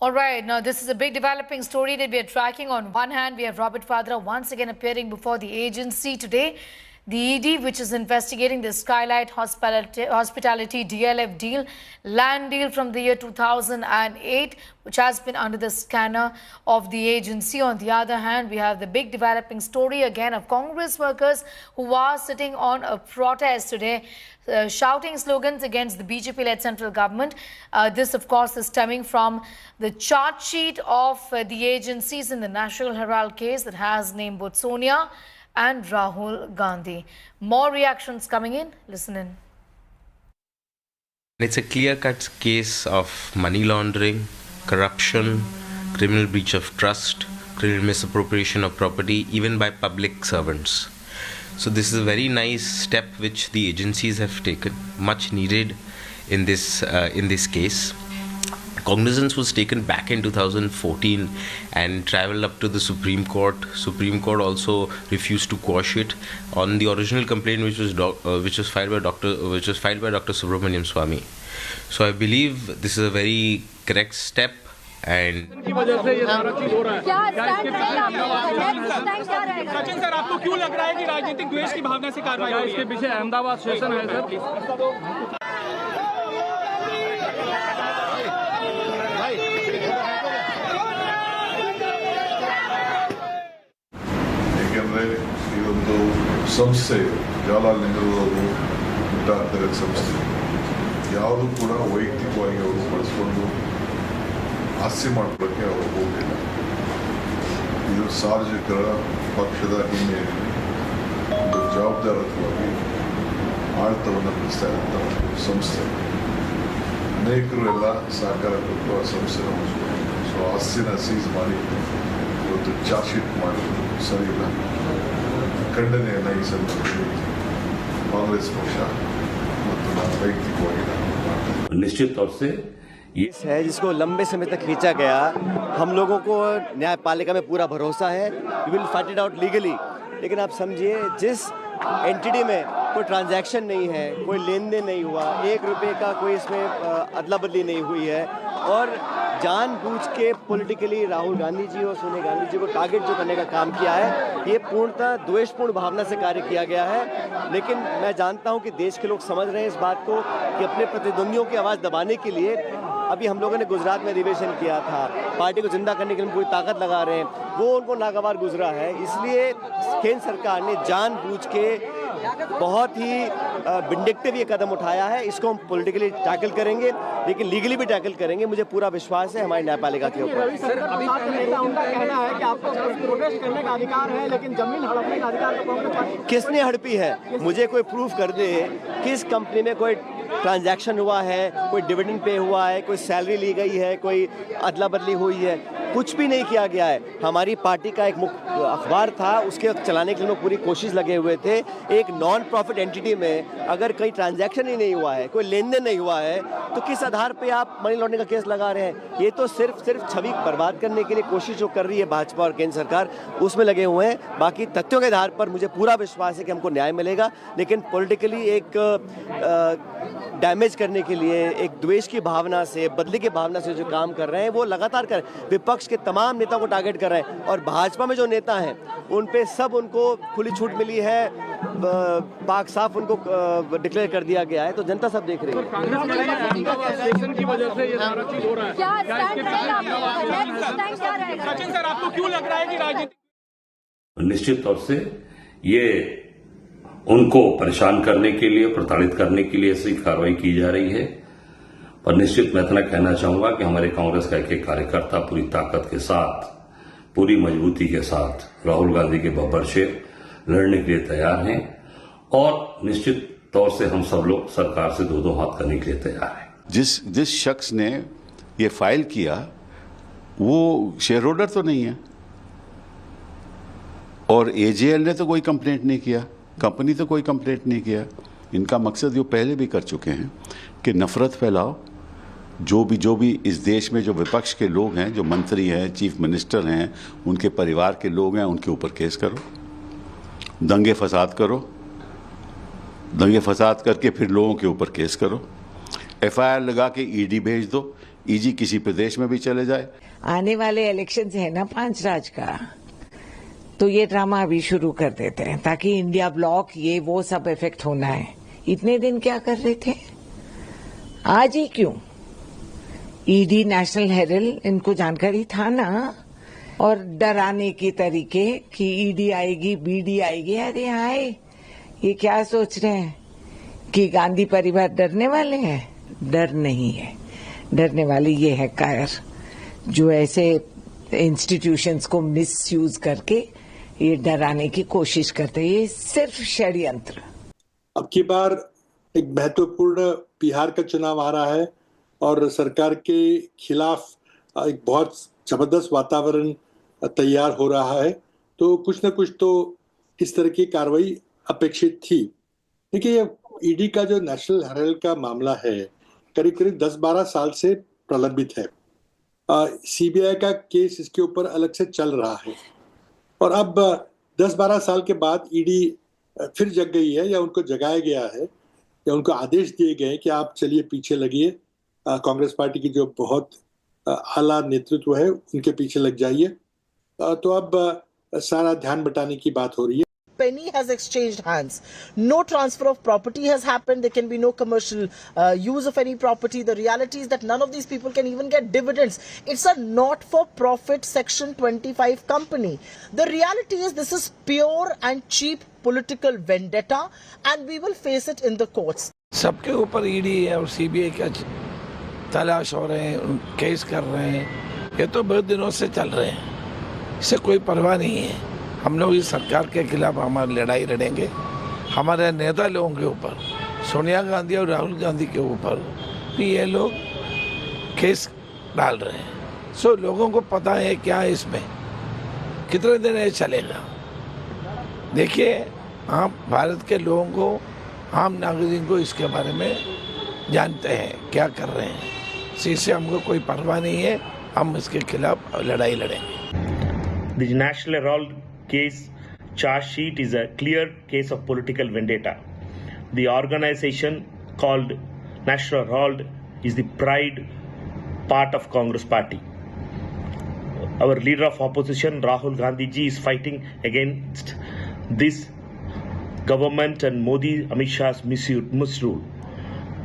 All right, now this is a big developing story that we are tracking. On one hand, we have Robert Vadra once again appearing before the agency today. The ED, which is investigating the Skylight Hospitality DLF deal, land deal from the year 2008, which has been under the scanner of the agency. On the other hand, we have the big developing story again of Congress workers who are sitting on a protest today, shouting slogans against the BJP-led central government. This, of course, is stemming from the charge sheet of the agencies in the National Herald case that has named both Sonia and Rahul Gandhi. More reactions coming in. Listen in. It's a clear-cut case of money laundering, corruption, criminal breach of trust, criminal misappropriation of property, even by public servants. So this is a very nice step which the agencies have taken, much needed in this case. Cognizance was taken back in 2014 and travelled up to the Supreme Court. Supreme Court also refused to quash it on the original complaint, which was filed by Dr. Subramaniam Swamy. So I believe this is a very correct step. And Sachin sir, आपको क्यों लग रहा है कि राजनीतिक द्वेष की भावना से कार्रवाई हो रही है? इसके पीछे अहमदाबाद सेशन है सर। ಏಕೆಂದರೆ ಇದೊಂದು ಸಂಸ್ಥೆ ಜವಾಹರ್ಲಾಲ್ ನೆಹರು ಅವರು ಹುಟ್ಟಾಕ್ತಾರೆ ಸಂಸ್ಥೆ ಯಾವುದು ಕೂಡ ವೈಯಕ್ತಿಕವಾಗಿ ಅವರು ಬಳಸ್ಕೊಂಡು ಹಾಸ್ಯ ಮಾಡೋಕ್ಕೆ ಅವರು ಹೋಗಲಿಲ್ಲ. ಇದು ಸಾರ್ವಜನಿಕರ ಪಕ್ಷದ ಹಿನ್ನೆಲೆಯಲ್ಲಿ ಒಂದು ಜವಾಬ್ದಾರತ್ವವಾಗಿ ಆಡಳಿತವನ್ನು ನಡೆಸ್ತಾ ಇರುವಂಥ ಒಂದು ಸಂಸ್ಥೆ. ಅನೇಕರು ಎಲ್ಲ ಸಹಕಾರ ಕೊಟ್ಟು ಆ ಸಂಸ್ಥೆನ ಉಳಿಸ್ಕೊಂಡು ಸೊ ಆಸ್ತಿನ ಸೀಸ್ ಮಾಡಿ ಇವತ್ತು ಚಾರ್ಜ್ ಶೀಟ್ ಮಾಡೋದು ಸರಿಯಿಲ್ಲ. ಖಂಡನೆಯನ್ನು ಈ ಸಂದರ್ಭದಲ್ಲಿ ಕಾಂಗ್ರೆಸ್ ಪಕ್ಷ ಮತ್ತು ನಾನು ವೈಯಕ್ತಿಕವಾಗಿ ಮಾಡ್ತೇನೆ. निश्चित तौर से ये है जिसको लंबे समय तक खींचा गया। हम लोगों को न्यायपालिका में पूरा भरोसा है, we will fight it out legally. लेकिन आप समझिए, जिस एंटिटी में कोई ट्रांजैक्शन नहीं है, कोई लेन देन नहीं हुआ, 1 रुपये का कोई इसमें अदला बदली नहीं हुई है और जानबूझ के पॉलिटिकली राहुल गांधी जी और सोनिया गांधी जी को टारगेट जो करने का काम किया है, ये पूर्णतः द्वेषपूर्ण भावना से कार्य किया गया है। लेकिन मैं जानता हूं कि देश के लोग समझ रहे हैं इस बात को कि अपने प्रतिद्वंदियों की आवाज़ दबाने के लिए अभी हम लोगों ने गुजरात में अधिवेशन किया था, पार्टी को जिंदा करने के लिए पूरी ताकत लगा रहे हैं, वो उनको नागवार गुजरा है। इसलिए केंद्र सरकार ने जानबूझ के बहुत ही विंडिक्टिव ये कदम उठाया है। इसको हम पॉलिटिकली टैकल करेंगे, लेकिन लीगली भी टैकल करेंगे। मुझे पूरा विश्वास है हमारी न्यायपालिका के ऊपर। उनका कहना है कि आपको प्रोटेस्ट करने का अधिकार है, लेकिन जमीन हड़पने का अधिकार किसने हड़पी है? मुझे कोई प्रूफ कर दे किस कंपनी में कोई ट्रांजैक्शन हुआ है, कोई डिविडेंड पे हुआ है, कोई सैलरी ली गई है, कोई अदला बदली हुई है। कुछ भी नहीं किया गया है। हमारी पार्टी का एक मुख्य अखबार था, उसके चलाने के लिए पूरी कोशिश लगे हुए थे। एक नॉन प्रॉफिट एंटिटी में अगर कहीं ट्रांजैक्शन ही नहीं हुआ है, कोई लेन देन नहीं हुआ है, तो किस आधार पे आप मनी लॉन्ड्रिंग का केस लगा रहे हैं? ये तो सिर्फ छवि बर्बाद करने के लिए कोशिश जो कर रही है भाजपा और केंद्र सरकार, उसमें लगे हुए हैं। बाकी तथ्यों के आधार पर मुझे पूरा विश्वास है कि हमको न्याय मिलेगा, लेकिन पॉलिटिकली एक डैमेज करने के लिए, एक द्वेष की भावना से, बदले की भावना से जो काम कर रहे हैं वो लगातार कर रहे हैं। विपक्ष के तमाम नेताओं को टारगेट कर रहे हैं और भाजपा में जो नेता हैं उन पे सब उनको खुली छूट मिली है, पाक साफ उनको डिक्लेयर कर दिया गया है। तो जनता सब देख रही है। सचिन सर, आपको क्यों लग रहा है कि राजनीतिक निश्चित तौर से ये उनको परेशान करने के लिए, प्रताड़ित करने के लिए ऐसी कार्रवाई की जा रही है। पर निश्चित मैं इतना कहना चाहूंगा कि हमारे कांग्रेस का एक कार्यकर्ता पूरी ताकत के साथ, पूरी मजबूती के साथ राहुल गांधी के बब्बर शेर लड़ने के लिए तैयार हैं और निश्चित तौर से हम सब लोग सरकार से दो हाथ करने के लिए तैयार हैं। जिस शख्स ने ये फाइल किया वो शेयर होल्डर तो नहीं है और एजेएल ने तो कोई कंप्लेंट नहीं किया, कंपनी तो कोई कंप्लेंट नहीं किया। इनका मकसद जो पहले भी कर चुके हैं कि नफरत फैलाओ। जो भी इस देश में जो विपक्ष के लोग हैं, जो मंत्री हैं, चीफ मिनिस्टर हैं, उनके परिवार के लोग हैं, उनके ऊपर केस करो, दंगे फसाद करो, दंगे फसाद करके फिर लोगों के ऊपर केस करो, एफआईआर लगा के ईडी भेज दो। ईजी किसी प्रदेश में भी चले जाए। आने वाले इलेक्शंस है ना 5 राज का, तो ये ड्रामा अभी शुरू कर देते हैं ताकि इंडिया ब्लॉक ये वो सब इफेक्ट होना है। इतने दिन क्या कर रहे थे, आज ही क्यों? ईडी, नेशनल हेरल्ड, इनको जानकारी था ना। और डराने के तरीके कि ईडी आएगी, बीडी आएगी, अरे आए, ये क्या सोच रहे हैं कि गांधी परिवार डरने वाले हैं? डर नहीं है, डरने वाले ये है कायर जो ऐसे इंस्टीट्यूशंस को मिसयूज करके ये डराने की कोशिश करते हैं। ये सिर्फ षड्यंत्र। अब की बार एक महत्वपूर्ण बिहार का चुनाव आ रहा है और सरकार के खिलाफ एक बहुत जबरदस्त वातावरण तैयार हो रहा है, तो कुछ न कुछ तो इस तरह की कार्रवाई अपेक्षित थी। देखिए, ईडी का जो नेशनल हेरल्ड का मामला है करीब करीब 10-12 साल से प्रलंबित है। सीबीआई का केस इसके ऊपर अलग से चल रहा है और अब 10-12 साल के बाद ईडी फिर जग गई है, या उनको जगाया गया है, या उनको आदेश दिए गए कि आप चलिए पीछे लगिए, कांग्रेस पार्टी की जो बहुत आला नेतृत्व है उनके पीछे लग जाइए। तो अब सारा ध्यान बटाने की बात हो रही है। Penny has exchanged hands. No transfer of property has happened. There can be no commercial use of any property. The reality is that none of these people can even get dividends. It's a not-for-profit Section 25 company. The reality is this is pure and cheap political vendetta, and we will face it in the courts. सबके ऊपर ED और CBI का तलाश हो रहे हैं, case कर रहे हैं, ये तो बहुत दिनों से चल रहे हैं, इससे कोई परवाह नहीं है। हम लोग इस सरकार के खिलाफ हमारी लड़ाई लड़ेंगे। हमारे नेता लोगों के ऊपर, सोनिया गांधी और राहुल गांधी के ऊपर भी ये लोग केस डाल रहे हैं। सो लोगों को पता है क्या है इसमें, कितने दिन ये चलेगा। देखिए, आप भारत के लोगों को, आम नागरिक को इसके बारे में जानते हैं क्या कर रहे हैं, इससे हमको कोई परवाह नहीं है, हम इसके खिलाफ लड़ाई लड़ेंगे। The National Herald case charge sheet is a clear case of political vendetta. The organization called National Herald is the pride part of Congress party. Our leader of opposition, Rahul Gandhi ji, is fighting against this government and Modi, Amit Shah's misrule.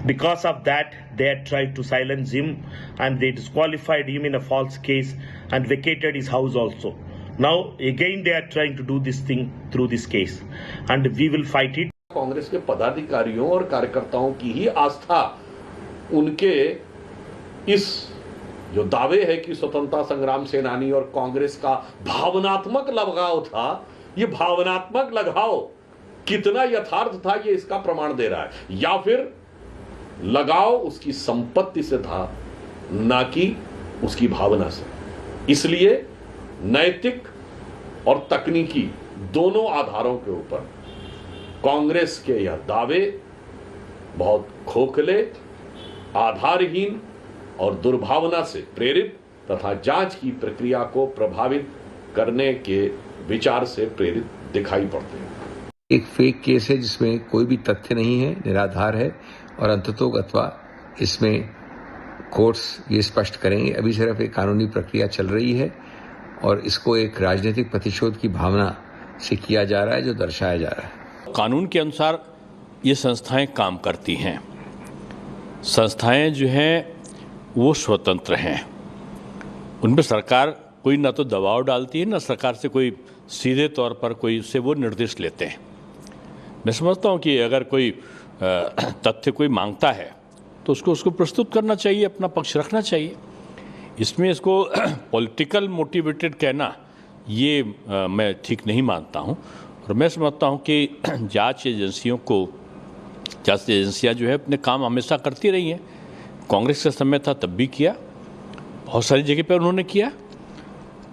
Because of that, they had tried to silence him and they disqualified him in a false case and vacated his house also. Now again they are trying to do this thing through this case and we will fight it. Congress के पदाधिकारियों और कार्यकर्ताओं की ही आस्था उनके इस जो दावे है कि स्वतंत्रता संग्राम सेनानी और कांग्रेस का भावनात्मक लगाव था, ये भावनात्मक लगाव कितना यथार्थ था ये इसका प्रमाण दे रहा है, या फिर लगाव उसकी संपत्ति से था ना कि उसकी भावना से। इसलिए नैतिक और तकनीकी दोनों आधारों के ऊपर कांग्रेस के यह दावे बहुत खोखले, आधारहीन और दुर्भावना से प्रेरित तथा जांच की प्रक्रिया को प्रभावित करने के विचार से प्रेरित दिखाई पड़ते हैं। एक फेक केस है जिसमें कोई भी तथ्य नहीं है, निराधार है और अंततोगत्वा इसमें कोर्ट्स ये स्पष्ट करेंगे। अभी सिर्फ एक कानूनी प्रक्रिया चल रही है और इसको एक राजनीतिक प्रतिशोध की भावना से किया जा रहा है, जो दर्शाया जा रहा है। कानून के अनुसार ये संस्थाएं काम करती हैं। संस्थाएं जो हैं वो स्वतंत्र हैं, उन पर सरकार कोई ना तो दबाव डालती है, ना सरकार से कोई सीधे तौर पर कोई से वो निर्देश लेते हैं। मैं समझता हूँ कि अगर कोई तथ्य कोई मांगता है तो उसको प्रस्तुत करना चाहिए, अपना पक्ष रखना चाहिए। इसमें इसको पॉलिटिकल मोटिवेटेड कहना ये मैं ठीक नहीं मानता हूँ। और मैं समझता हूँ कि जांच एजेंसियाँ जो है अपने काम हमेशा करती रही हैं। कांग्रेस का समय था तब भी किया, बहुत सारी जगह पर उन्होंने किया,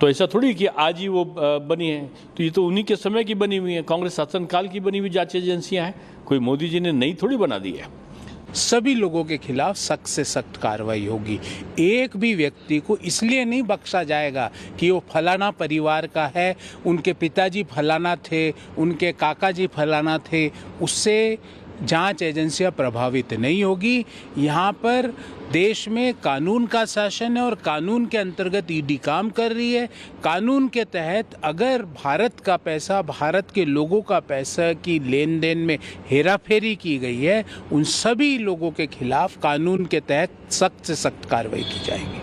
तो ऐसा थोड़ी कि आज ही वो बनी है। तो ये तो उन्हीं के समय की बनी हुई है, कांग्रेस शासनकाल की बनी हुई जांच एजेंसियाँ हैं, कोई मोदी जी ने नई थोड़ी बना दी है। सभी लोगों के खिलाफ सख्त से सख्त कार्रवाई होगी। एक भी व्यक्ति को इसलिए नहीं बख्शा जाएगा कि वो फलाना परिवार का है, उनके पिताजी फलाना थे, उनके काका जी फलाना थे, उससे जांच एजेंसियां प्रभावित नहीं होगी। यहाँ पर देश में कानून का शासन है और कानून के अंतर्गत ईडी काम कर रही है। कानून के तहत अगर भारत का पैसा, भारत के लोगों का पैसा की लेन देन में हेराफेरी की गई है, उन सभी लोगों के खिलाफ कानून के तहत सख्त से सख्त कार्रवाई की जाएगी।